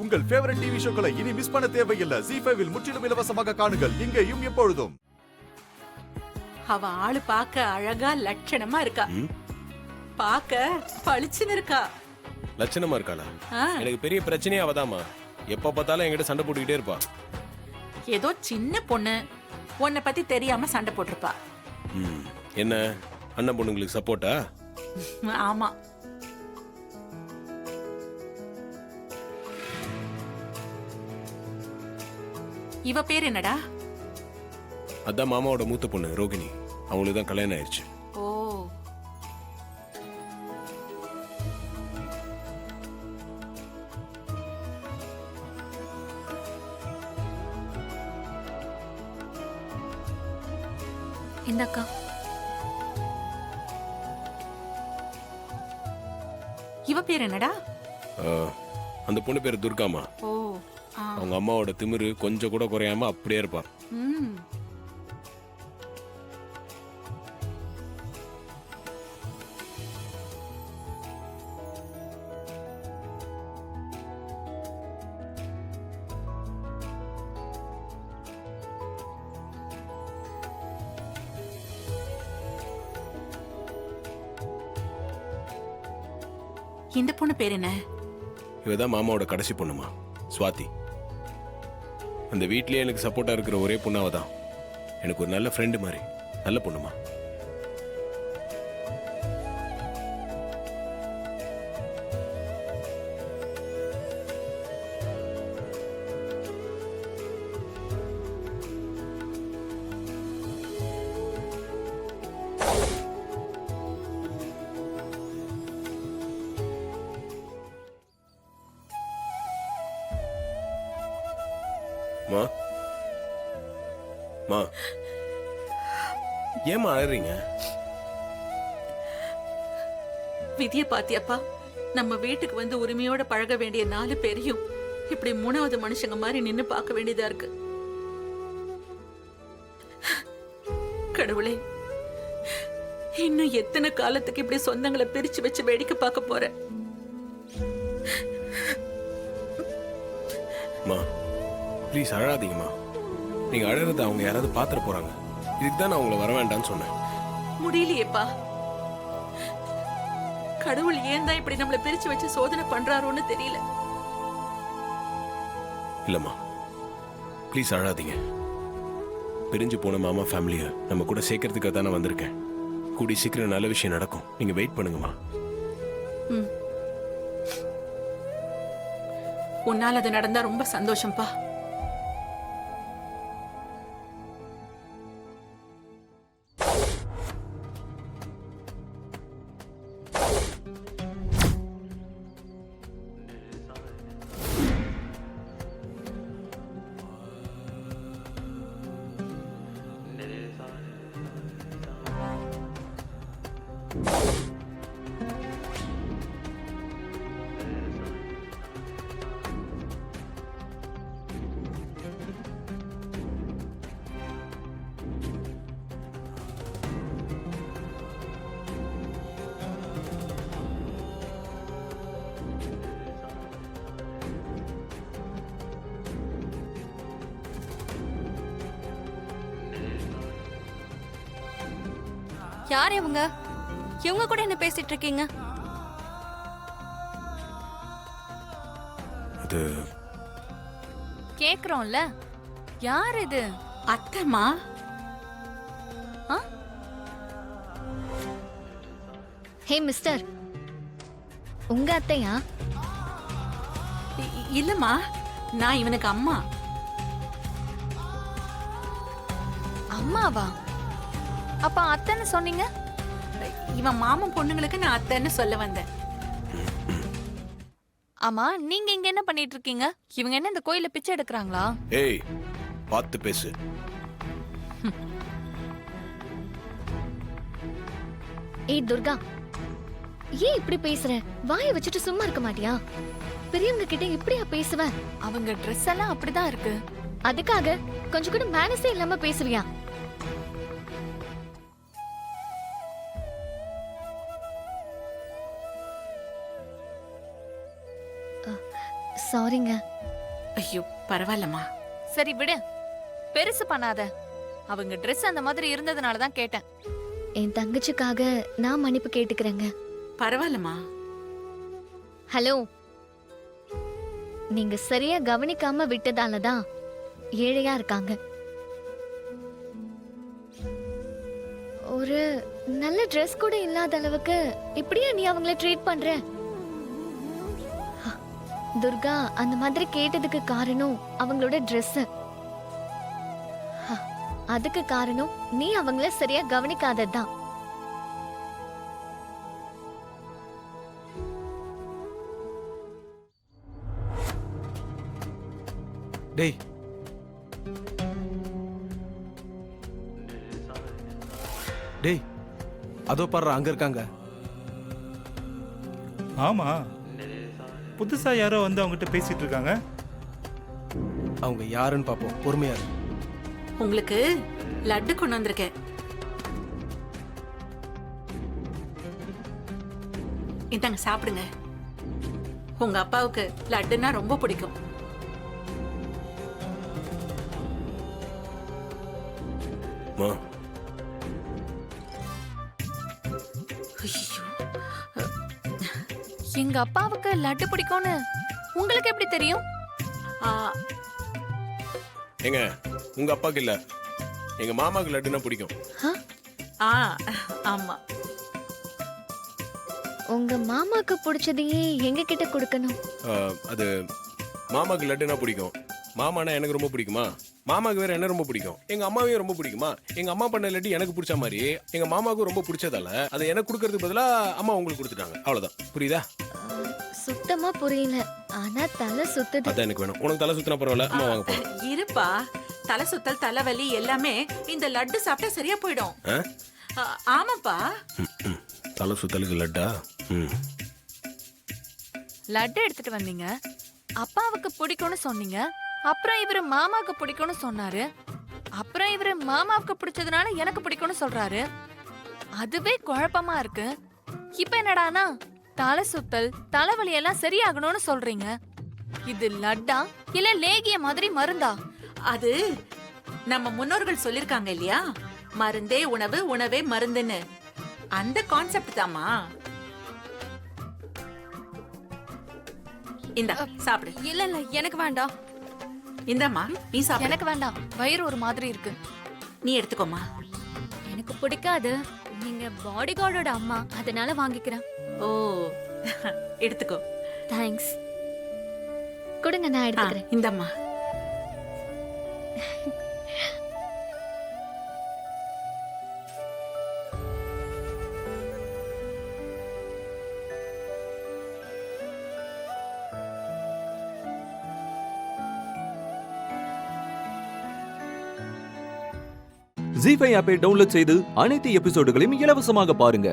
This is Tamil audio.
உங்கள் ஃபேவரட் டிவி ஷோக்களை இனி மிஸ் பண்ண தேவையில்லை. ஜீ5 இல் முற்றிலும் இலவசமாக காணுங்கள். இங்கேயும் எப்பொழுதும். அவ ஆளு பாக்க அழகா லட்சணமா இருக்கா. பாக்க பளிச்சுன்னு இருக்கா. லட்சணமா இருக்காளா? எனக்கு பெரிய பிரச்சனையே அவதாமா. எப்ப பார்த்தாலும் என்கிட்ட சண்டை போட்டுக்கிட்டே இருப்பா. ஏதோ சின்ன பொண்ணு உன்னை பத்தி தெரியாம சண்டை போட்டிருப்பா. என்ன அண்ணன் பொண்ணுங்களுக்கு சப்போர்ட்டா? ஆமா. இவ பேர் என்னடா? அதான் மாமாவோட மூத்த பொண்ணு ரோகிணி. அவங்களுக்கு தான் கல்யாணம் ஆயிடுச்சு. ஓ, இந்தக்கா. இவ பேர் என்னடா? அந்த பொண்ணு பேர் துர்காமா. ஓ, அவங்க அம்மாவோட திமிரு கொஞ்சம் கூட குறையாம அப்படியே இருப்பா. இந்த பொண்ணு பேர் என்ன? இவதான் மாமாவோட கடைசி பொண்ணுமா, சுவாதி. அந்த வீட்லயே எனக்கு சப்போர்ட்டா இருக்கிற ஒரே பொண்ணாவ தான். எனக்கு ஒரு நல்ல ஃப்ரெண்டு மாதிரி. நல்ல பொண்ணுமா. மா மா ஏமா அழறீங்க? விதிய பாத்தியாப்பா? நம்ம வீட்டுக்கு வந்து உரிமையோட பழக வேண்டிய 4 பேரையும் இப்படி 3வது மனுஷங்க மாதிரி நின்னு பார்க்க வேண்டியதா இருக்கு. கடவுளே, இன்னும் எத்தனை காலத்துக்கு இப்படி சொந்தங்களை பிரிச்சு வச்சு வேடிக்கை பார்க்க போற? மா ப்ளீஸ் அழாதீங்கம்மா. நீங்க அழறத அவங்க யாராவது பாத்துற போறாங்க. இதுக்கு தான் நான் உங்களை வர வேண்டாம்னு சொன்னேன். முடியலையேப்பா. கடவுள் ஏன் தான் இப்படி நம்மளை பிரிச்சு வச்சு சோதனை பண்றாரோன்னு தெரியல. இல்லம்மா ப்ளீஸ் அழாதீங்க. பிரிஞ்சு போன மாமா ஃபேமிலிய நம்ம கூட சேர்க்கறதுக்காக தானே வந்திருக்கேன். கூடி சீக்கிரம் நல்ல விஷயம் நடக்கும். நீங்க வெயிட் பண்ணுங்கம்மா. உன்னால அது நடந்தா ரொம்ப சந்தோஷம்பா. யார் இவங்க? இவங்க கூட என்ன பேசிட்டு இருக்கீங்க? அது கேக்குறோம்ல, யார் இது? அத்தைமா. ஹே மிஸ்டர், உங்க அத்தையா? இல்லம்மா, நான் இவனுக்கு அம்மா. அம்மாவா? அப்ப அத்தைன்னு சொன்னீங்க? இவன் மாமன் பொண்ணுங்களுக்கு நான் அத்தைன்னு சொல்ல வந்தேன். ஆமா, நீங்க இங்க என்ன பண்ணிட்டு இருக்கீங்க? இவங்க என்ன இந்த கோயில பிச்சை எடுக்கறாங்களா? ஏய் பார்த்து பேசு. ஏய் துர்கா, ஏன் இப்படி பேசுற? வாயை வச்சுட்டு சும்மா இருக்க மாட்டியா? பெரியவங்க கிட்ட இப்படியா பேசுவ? அவங்க ட்ரெஸ் எல்லாம் அப்படிதான் இருக்கு. அதுக்காக கொஞ்சம் கூட மேனஸே இல்லாம பேசுவியா? சாரிங்க. ஐயோ பரவாயில்லம்மா. சரி விடு, பெருசு பண்ணாத. அவங்க Dress அந்த மாதிரி இருந்ததுனால தான் கேட்டேன். என் தங்கச்சிக்காக நான் மன்னிப்பு கேட்டுக்கிறேங்க. பரவாயில்லம்மா. ஹலோ, நீங்க சரியா கவனிக்காம விட்டதால தான் ஏழையா இருக்காங்க. ஒரு நல்ல Dress கூட இல்லாத அளவுக்கு இப்படியா நீ அவங்கள ட்ரீட் பண்ற? துர்கா அந்த மாதிரி கேட்டதுக்கு காரணம் அவங்களோட Dress. அதுக்கு காரணம் நீ அவங்கள சரியா கவனிக்காததுதான். டேய், டேய், அதோ பாரு அங்க இருக்காங்க. ஆமா, புதுசா யாரோ வந்து அவங்ககிட்ட பேசிட்டு இருக்காங்க. அவங்க யாருன்னு பாப்போம், பொறுமையா இரு. உங்களுக்கு லட்டு கொண்டு வந்திருக்கேன். இந்தாங்க சாப்பிடுங்க. உங்க அப்பாவுக்கு லட்டுன்னா ரொம்ப பிடிக்கும். மா ஐயோ, எங்க அப்பாவுக்கு லட்டு பிடிக்கும்னு உங்களுக்கு எப்படி தெரியும்? ஆ, ஏங்க, உங்க அப்பாக்கு இல்ல, எங்க மாமாக்கு லட்டுனா பிடிக்கும். ஆ, ஆமா. உங்க மாமாக்கு பிடிச்சதையே எங்க கிட்ட கொடுக்கணும். அது மாமாக்கு லட்டுனா பிடிக்கும். மாமானா எனக்கு ரொம்ப பிடிக்குமா? மாமாக்கு வேற என்ன ரொம்ப பிடிக்கும்? எங்க அம்மாவையும் ரொம்ப பிடிக்குமா? எங்க அம்மா பண்ண லட்டு எனக்கு பிடிச்ச மாதிரி எங்க மாமாவுக்கும் ரொம்ப பிடிச்சதால அதை எனக்கு கொடுக்கறதுக்கு பதிலா அம்மா உங்களுக்கு கொடுத்துட்டாங்க. அவ்வளவுதான். புரியுதா? சுத்தமா புரியல. ஆனா தலை சுத்துது. அதான் எனக்கு வேணும். உனக்கு தலை சுத்தினா பரவாயில்ல, அம்மா வாங்க போறோம். இருப்பா, தலை சுத்தல் தலைவலி எல்லாமே இந்த லட்டு சாப்பிட்டா சரியா போயிடும். ஆமாப்பா. தலை சுத்தலுக்கு லட்டா? லட்டு எடுத்துட்டு வந்தீங்க, அப்பாவுக்கு பிடிக்கும்னு சொன்னீங்க. அப்புறம் இவரு மாமாவுக்கு பிடிக்கும்னு சொன்னாரு. அப்புறம் இவரு மாமாவுக்கு பிடிச்சதுனால எனக்கு பிடிக்கும்னு சொல்றாரு. அதுவே குழப்பமா இருக்கு. இப்ப என்னடானா தலை சுத்தல் தலைவலி எல்லாம் சரியாகணும்னு சொல்றீங்க. இது லட்டா இல்ல லேகிய மாதிரி மருந்தா? அது நம்ம முன்னோர்கள் சொல்லிருக்காங்க இல்லையா, மருந்தே உணவு, உணவே மருந்துன்னு. அந்த கான்செப்ட் தாமா. இந்த சாப்பிடு. இல்ல இல்ல, எனக்கு வேண்டாம். இந்தம்மா நீ சாப்பிடு. எனக்கு வேண்டாம், வயிறு ஒரு மாதிரி இருக்கு. நீ எடுத்துக்கோமா. எனக்கு பிடிக்காது. நீங்க பாடி கார்டோட அம்மா, அதனால வாங்கிக்கிறேன். ஓ, எடுத்துக்கோ. தேங்க்ஸ். கொடுங்க, நான் எடுத்துக்கிறேன். இந்தம்மா. ஜீ5 ஆப்பை டவுன்லோட் செய்து அனைத்து எபிசோடுகளையும் இலவசமாக பாருங்க.